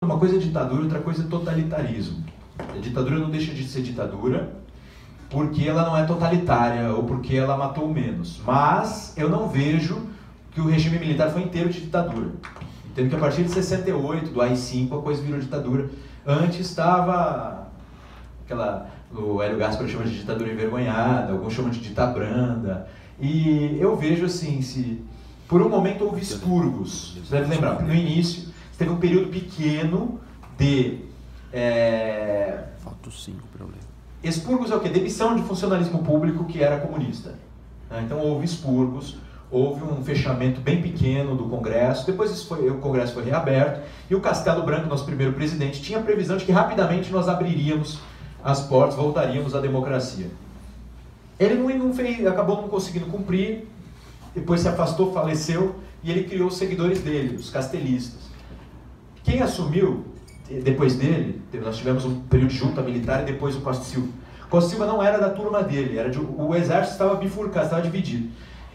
Uma coisa é ditadura, outra coisa é totalitarismo. A ditadura não deixa de ser ditadura porque ela não é totalitária ou porque ela matou menos. Mas eu não vejo que o regime militar foi inteiro de ditadura. Entendo que a partir de 68, do AI-5, a coisa virou ditadura. Antes estava o Hélio Gaspar chama de ditadura envergonhada, alguns chamam de ditabranda. E eu vejo assim, se por um momento houve expurgos. Você deve lembrar, no início teve um período pequeno de... Falta os 5 problemas. Expurgos é o quê? Demissão de funcionalismo público que era comunista. Então houve expurgos, houve um fechamento bem pequeno do Congresso, depois o Congresso foi reaberto, e o Castelo Branco, nosso primeiro presidente, tinha a previsão de que rapidamente nós abriríamos as portas, voltaríamos à democracia. Ele não fez, acabou não conseguindo cumprir, depois se afastou, faleceu, e ele criou os seguidores dele, os castelistas. Quem assumiu depois dele, nós tivemos um período de junta militar e depois o Costa Silva. Costa Silva não era da turma dele, o exército estava bifurcado, estava dividido.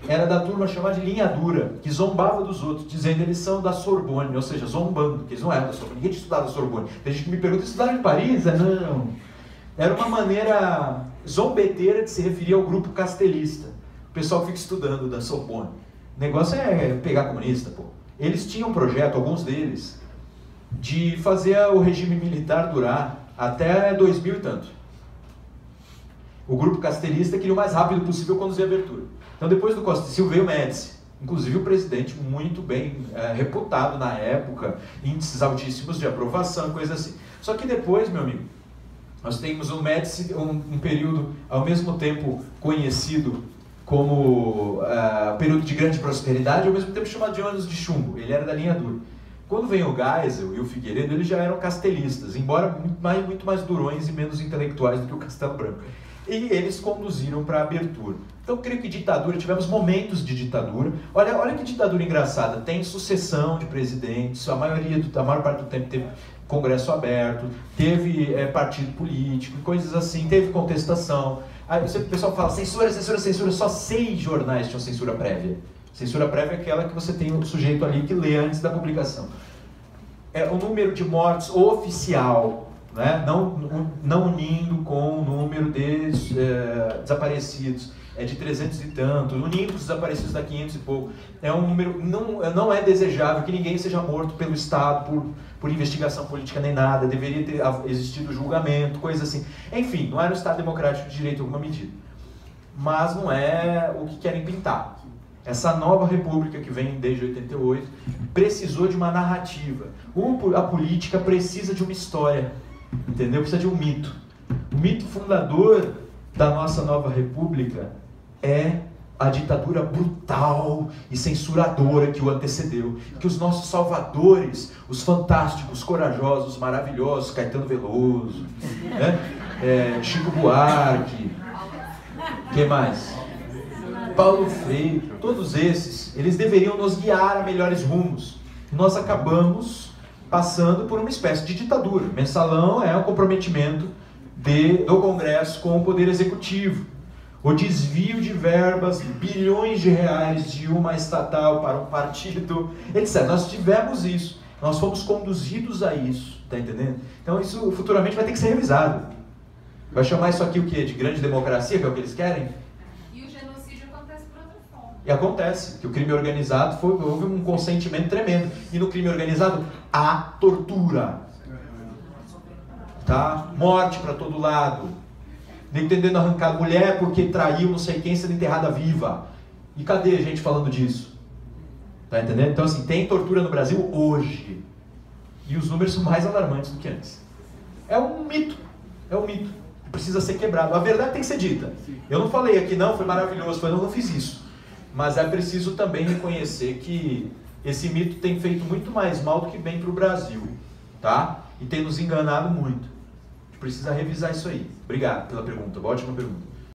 Era da turma chamada de linha dura, que zombava dos outros, dizendo que eles são da Sorbonne, ou seja, zombando, que eles não eram da Sorbonne. Ninguém tinha estudado da Sorbonne. Tem gente que me pergunta, estudaram em Paris? Não. Era uma maneira zombeteira de se referir ao grupo castelista. O pessoal fica estudando da Sorbonne. O negócio é pegar comunista, pô. Eles tinham um projeto, alguns deles, de fazer o regime militar durar até 2000 e tanto. O grupo castelista queria o mais rápido possível conduzir a abertura. Então depois do Costa Silva veio o Médici, inclusive o presidente muito bem reputado na época, índices altíssimos de aprovação, coisa assim. Só que depois, meu amigo, nós temos o Médici, um período ao mesmo tempo conhecido como período de grande prosperidade, ao mesmo tempo chamado de anos de chumbo. Ele era da linha dura. Quando vem o Geisel e o Figueiredo, eles já eram castelistas, embora muito mais durões e menos intelectuais do que o Castelo Branco. E eles conduziram para a abertura. Então, eu creio que ditadura, tivemos momentos de ditadura. Olha que ditadura engraçada, tem sucessão de presidentes, a maior parte do tempo teve congresso aberto, teve partido político, coisas assim, teve contestação. Aí o pessoal fala, censura, censura, censura, só 6 jornais tinham censura prévia. Censura prévia é aquela que você tem um sujeito ali que lê antes da publicação. O número de mortes oficial, né? não unindo com o número de desaparecidos, é de 300 e tanto, unindo os desaparecidos dá 500 e pouco. É um número, não é desejável que ninguém seja morto pelo Estado por investigação política nem nada, deveria ter existido julgamento, coisa assim. Enfim, não era um Estado democrático de direito em alguma medida. Mas não é o que querem pintar. Essa nova república que vem desde 88 precisou de uma narrativa. A política precisa de uma história, entendeu? Precisa de um mito. O mito fundador da nossa nova república é a ditadura brutal e censuradora que o antecedeu. Que os nossos salvadores, os fantásticos, corajosos, maravilhosos, Caetano Veloso, né? Chico Buarque, quem mais? Paulo Freire, todos esses, eles deveriam nos guiar a melhores rumos. Nós acabamos passando por uma espécie de ditadura. Mensalão é um comprometimento do Congresso com o Poder Executivo. O desvio de verbas, bilhões de reais de uma estatal para um partido, etc. Nós tivemos isso. Nós fomos conduzidos a isso, tá entendendo? Então isso futuramente vai ter que ser revisado. Vai chamar isso aqui o quê? De grande democracia, que é o que eles querem? E acontece que o crime organizado houve um consentimento tremendo. E no crime organizado há tortura. Tá? Morte para todo lado. Entendendo arrancar mulher porque traiu não sei quem sendo enterrada viva. E cadê a gente falando disso? Tá entendendo? Então assim, tem tortura no Brasil hoje. E os números são mais alarmantes do que antes. É um mito. É um mito. Precisa ser quebrado. A verdade tem que ser dita. Eu não falei aqui, não, foi maravilhoso, eu não fiz isso. Mas é preciso também reconhecer que esse mito tem feito muito mais mal do que bem para o Brasil, tá? E tem nos enganado muito. A gente precisa revisar isso aí. Obrigado pela pergunta, ótima pergunta.